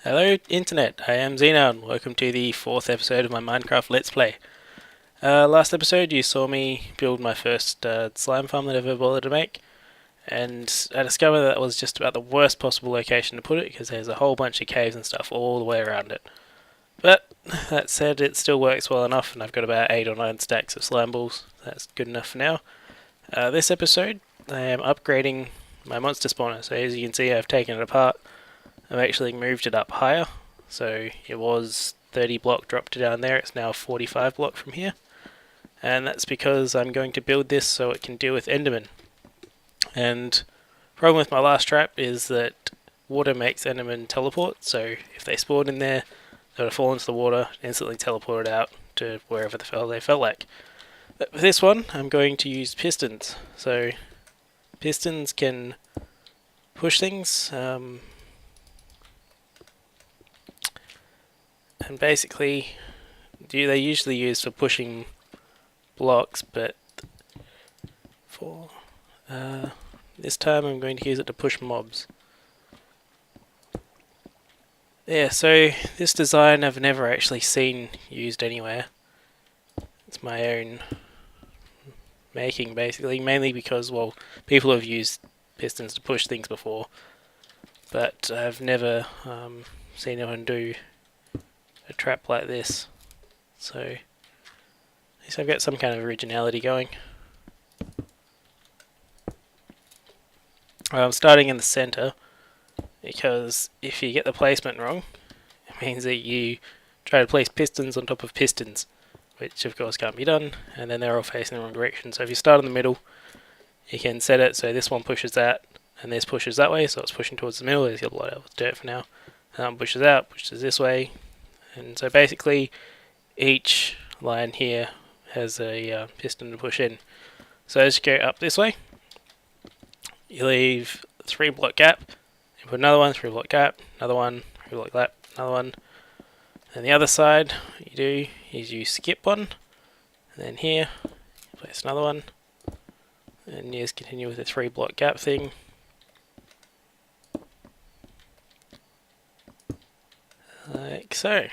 Hello Internet, I am Xenoun. Welcome to the fourth episode of my Minecraft Let's Play. Last episode you saw me build my first slime farm that I've ever bothered to make, and I discovered that was just about the worst possible location to put it because there's a whole bunch of caves and stuff all the way around it. But that said, it still works well enough, and I've got about 8 or 9 stacks of slimeballs. That's good enough for now. This episode I am upgrading my monster spawner, so as you can see I've taken it apart. I've actually moved it up higher, so it was 30 block dropped down there, it's now 45 block from here, and that's because I'm going to build this so it can deal with endermen. And the problem with my last trap is that water makes endermen teleport, so if they spawn in there, they'll fall into the water, instantly teleported out to wherever the hell they felt like. But for this one, I'm going to use pistons. So pistons can push things, and basically they're usually used for pushing blocks, but for this time I'm going to use it to push mobs. Yeah, so this design I've never actually seen used anywhere. It's my own making basically, mainly because, well, people have used pistons to push things before, but I've never seen anyone do a trap like this, so at least I've got some kind of originality going. I'm starting in the center because if you get the placement wrong, it means that you try to place pistons on top of pistons, which of course can't be done, and then they're all facing the wrong direction. So if you start in the middle, you can set it so this one pushes that, and this pushes that way, so it's pushing towards the middle. There's got a lot of dirt for now. And that pushes out, pushes this way, and so basically each line here has a piston to push in. So as you go up this way, you leave 3 block gap, you put another one, 3 block gap, another one, 3 block gap, another one. And the other side, what you do is you skip one, and then here, place another one, and you just continue with the 3 block gap thing. Like so.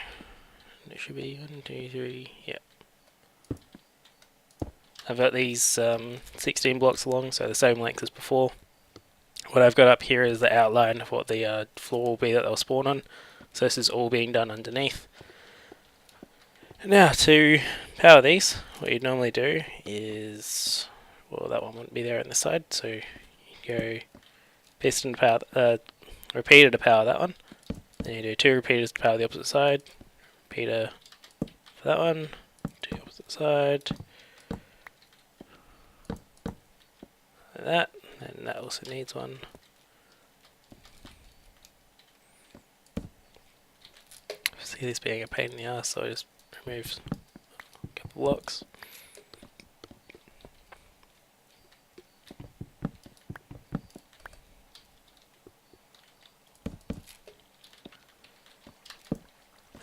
It should be 1, 2, 3, yeah. I've got these 16 blocks long, so the same length as before. What I've got up here is the outline of what the floor will be that they'll spawn on. So this is all being done underneath. Now to power these, what you'd normally do is, well, that one wouldn't be there on the side, so you go piston to power, repeater to power that one. Then you do 2 repeaters to power the opposite side. Repeater for that one, to the opposite side. Like that, and that also needs one. See this being a pain in the ass, so I just remove a couple blocks.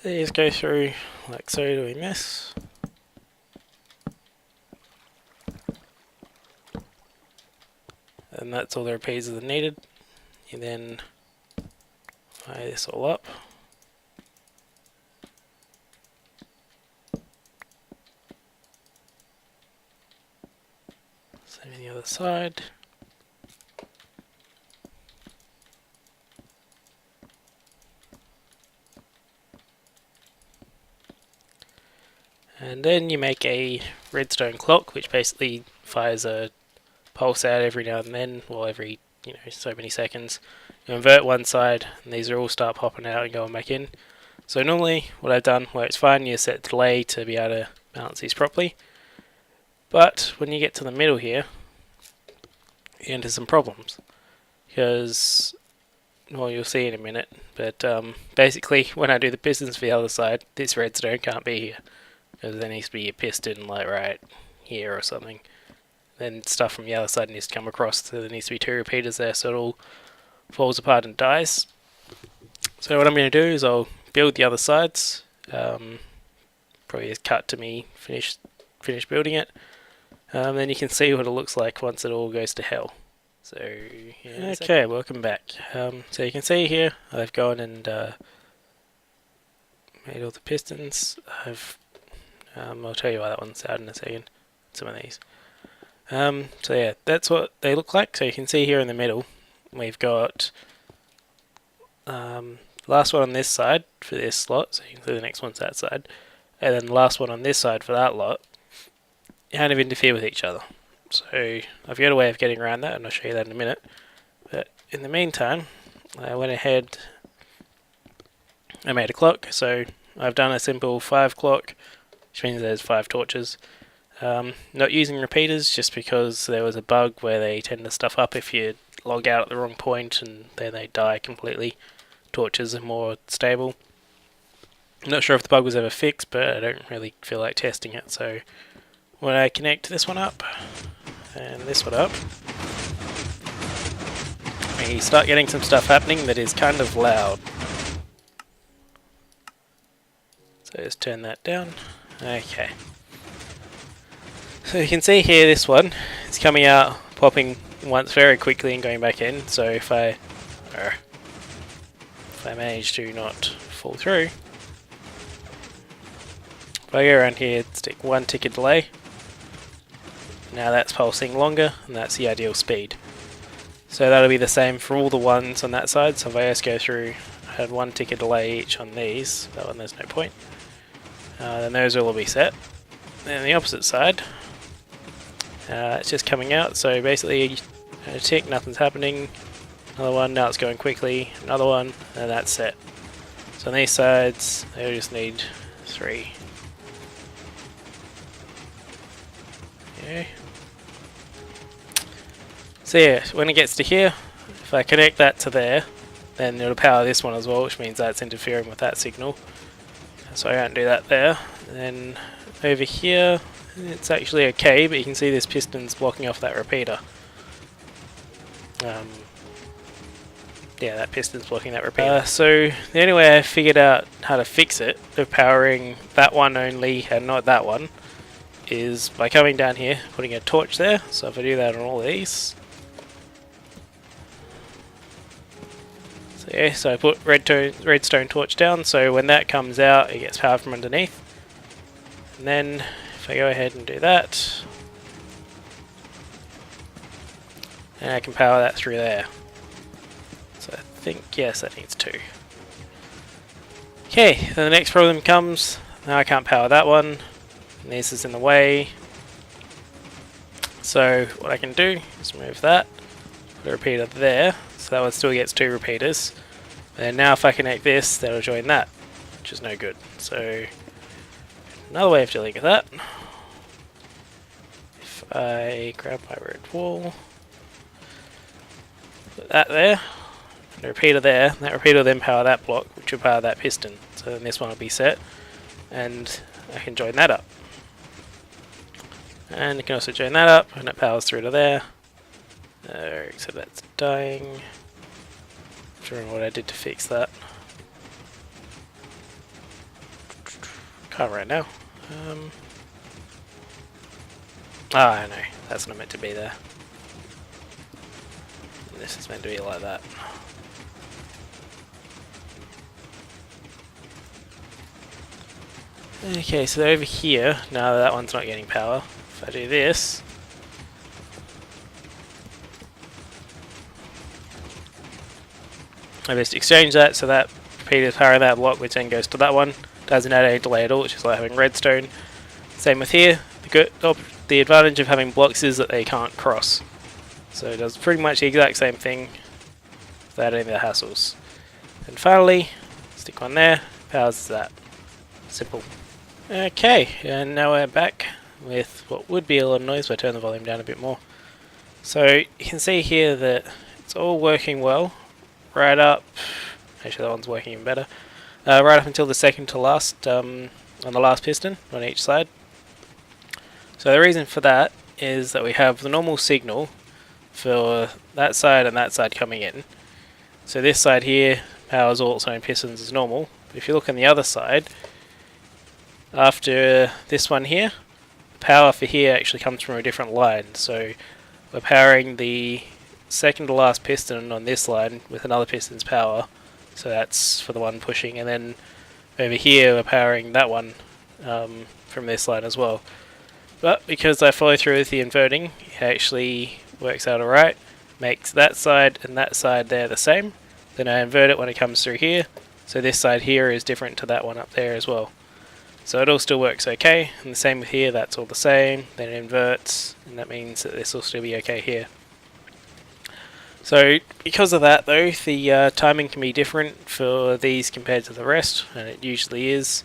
Then you just go through like so, doing this. And that's all the repeaters that are needed. You then fire this all up. Same on the other side. And then you make a redstone clock, which basically fires a pulse out every now and then, or every so many seconds. You invert one side, and these are all start popping out and going back in. So normally, what I've done where it's fine, you set delay to be able to balance these properly. But when you get to the middle here, you get into some problems because, well, you'll see in a minute. But basically, when I do the pistons for the other side, this redstone can't be here because there needs to be a piston like right here or something. Then stuff from the other side needs to come across, so there needs to be 2 repeaters there, so it all falls apart and dies. So what I'm going to do is I'll build the other sides, probably just cut to me finish building it, then you can see what it looks like once it all goes to hell. So yeah, okay, welcome back. So you can see here I've gone and made all the pistons. I'll tell you why that one's out in a second. Some of these. So yeah, that's what they look like. So you can see here in the middle, we've got last one on this side for this slot. So you can see the next one's that side, and then the last one on this side for that lot. Kind of interfere with each other. So I've got a way of getting around that, and I'll show you that in a minute. But in the meantime, I went ahead. I made a clock. So I've done a simple 5 clock, which means there's 5 torches. Not using repeaters just because there was a bug where they tend to stuff up if you log out at the wrong point and then they die completely. Torches are more stable. I'm not sure if the bug was ever fixed, but I don't really feel like testing it. So when I connect this one up and this one up, we start getting some stuff happening that is kind of loud. So just turn that down. Okay. So you can see here this one is coming out, popping once very quickly and going back in. So if I manage to not fall through, if I go around here, stick 1 tick of delay. Now that's pulsing longer, and that's the ideal speed. So that'll be the same for all the ones on that side. So if I just go through, I had 1 tick of delay each on these. That one there's no point. Then those will all be set. Then the opposite side, it's just coming out. So basically, a tick, nothing's happening. Another one, now it's going quickly. Another one, and that's set. So on these sides, they just need 3. Okay. So yeah, when it gets to here, if I connect that to there, then it'll power this one as well, which means that's interfering with that signal. So I can't do that there. And then over here, it's actually okay, but you can see this piston's blocking off that repeater. Yeah, that piston's blocking that repeater. So the only way I figured out how to fix it, of powering that one only and not that one, is by coming down here, putting a torch there. So if I do that on all these, so yeah, so I put redstone torch down. So when that comes out, it gets power from underneath. And then if I go ahead and do that, and I can power that through there. So I think, yes, that needs 2. Okay, then the next problem comes. Now I can't power that one, and this is in the way. So what I can do is move that, put a repeater there, so that one still gets 2 repeaters. And now if I connect this, that'll join that, which is no good. So another way of dealing with that, if I grab my red wall, put that there, and a repeater there, that repeater will then power that block, which will power that piston. So then this one will be set, and I can join that up. And you can also join that up, and it powers through to there. Except that's dying. I'm not sure what I did to fix that. Can't right now. I know, that's not meant to be there. This is meant to be like that. Okay, so over here, now that one's not getting power. If I do this, I just exchange that, so that repeater's powering that block, which then goes to that one. Doesn't add any delay at all, it's just like having redstone. Same with here. The advantage of having blocks is that they can't cross. So it does pretty much the exact same thing without any of the hassles. And finally, stick one there, powers that. Simple. Okay, and now we're back with what would be a lot of noise, but I turn the volume down a bit more. So you can see here that it's all working well, right up, actually that one's working even better, right up until the second to last, on the last piston on each side. So the reason for that is that we have the normal signal for that side and that side coming in. So this side here powers all its own pistons as normal, but if you look on the other side, after this one here, the power for here actually comes from a different line. So we're powering the second to last piston on this line with another piston's power. So that's for the one pushing, and then over here we're powering that one from this line as well. But because I follow through with the inverting, it actually works out alright. Makes that side and that side there the same. Then I invert it when it comes through here. So this side here is different to that one up there as well. So it all still works okay. And the same with here, that's all the same. Then it inverts, and that means that this will still be okay here. So because of that though, the timing can be different for these compared to the rest, and it usually is.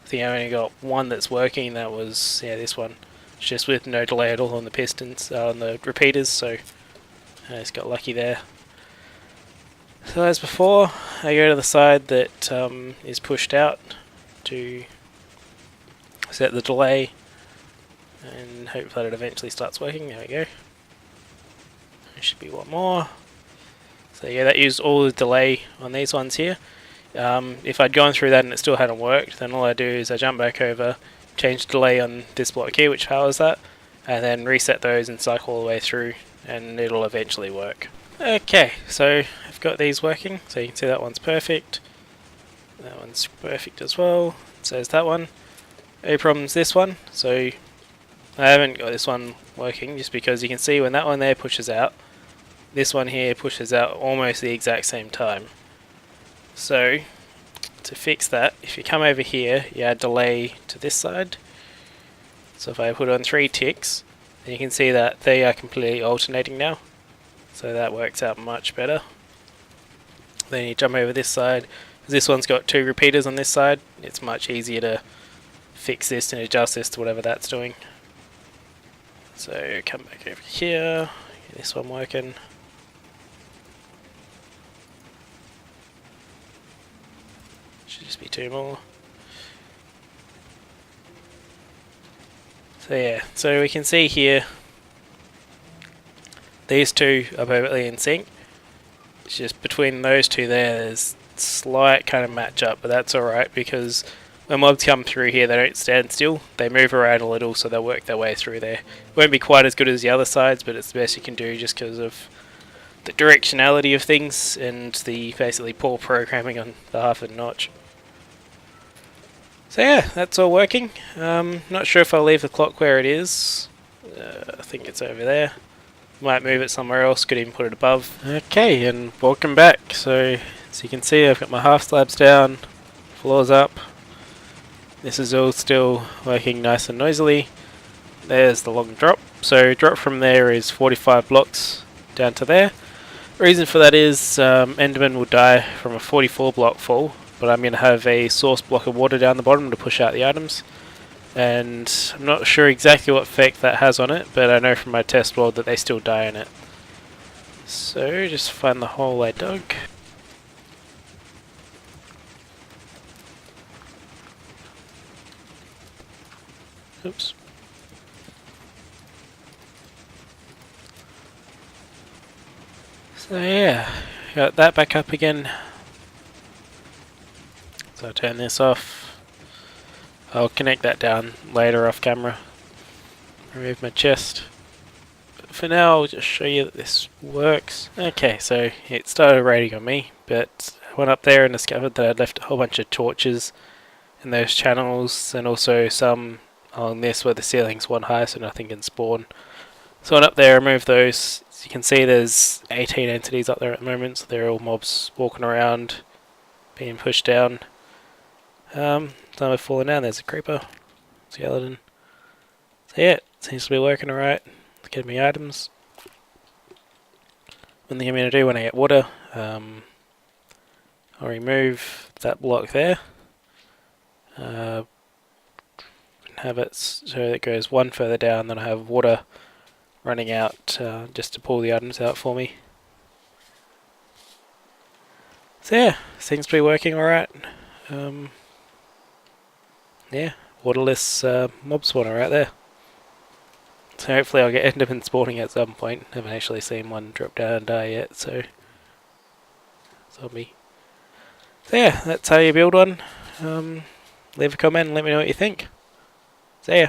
I think I only got one that's working, that was, yeah, this one. It's just with no delay at all on the pistons, on the repeaters, so I just got lucky there. So as before, I go to the side that is pushed out to set the delay, and hope that it eventually starts working. There we go. There should be one more. So yeah, that used all the delay on these ones here. If I'd gone through that and it still hadn't worked, then all I do is I jump back over, change the delay on this block here, which powers that, and then reset those and cycle all the way through, and it'll eventually work. Okay, so I've got these working, so you can see that one's perfect. That one's perfect as well. So is that one. No problems this one, so I haven't got this one working just because you can see when that one there pushes out, this one here pushes out almost the exact same time. So to fix that, if you come over here, you add delay to this side. So if I put on 3 ticks, then you can see that they are completely alternating now. So that works out much better. Then you jump over this side. This one's got 2 repeaters on this side. It's much easier to fix this and adjust this to whatever that's doing. So come back over here, get this one working. Should just be 2 more. So yeah, so we can see here these 2 are perfectly in sync. It's just between those 2 there's slight kind of match up, but that's alright because when mobs come through here they don't stand still, they move around a little, so they'll work their way through there. It won't be quite as good as the other sides, but it's the best you can do just because of the directionality of things and the basically poor programming on behalf of Notch. So yeah, that's all working. Not sure if I'll leave the clock where it is. I think it's over there. Might move it somewhere else, could even put it above. Okay, and welcome back. So as you can see, I've got my half slabs down, floors up. This is all still working nice and noisily. There's the long drop. So drop from there is 45 blocks down to there. The reason for that is endermen will die from a 44 block fall, but I'm going to have a source block of water down the bottom to push out the items. And I'm not sure exactly what effect that has on it, but I know from my test world that they still die in it. So just find the hole I dug. Oops. So yeah, got that back up again. So I'll turn this off. I'll connect that down later off camera. Remove my chest. But for now I'll just show you that this works. Okay, so it started raining on me, but I went up there and discovered that I'd left a whole bunch of torches in those channels, and also some along this where the ceiling's 1 high so nothing can spawn. So I went up there, removed those. As you can see there's 18 entities up there at the moment, so they're all mobs walking around, being pushed down. Some have fallen down. There's a creeper, skeleton. So yeah, it seems to be working alright. Getting me items. One thing I'm going to do when I get water, I'll remove that block there. Have it so it goes 1 further down, then I have water running out just to pull the items out for me. So yeah, seems to be working alright. Yeah, waterless mob spawner right there. So hopefully I'll get endermen spawning at some point. Haven't actually seen one drop down and die yet, so zombie. So yeah, that's how you build one. Leave a comment and let me know what you think. See ya.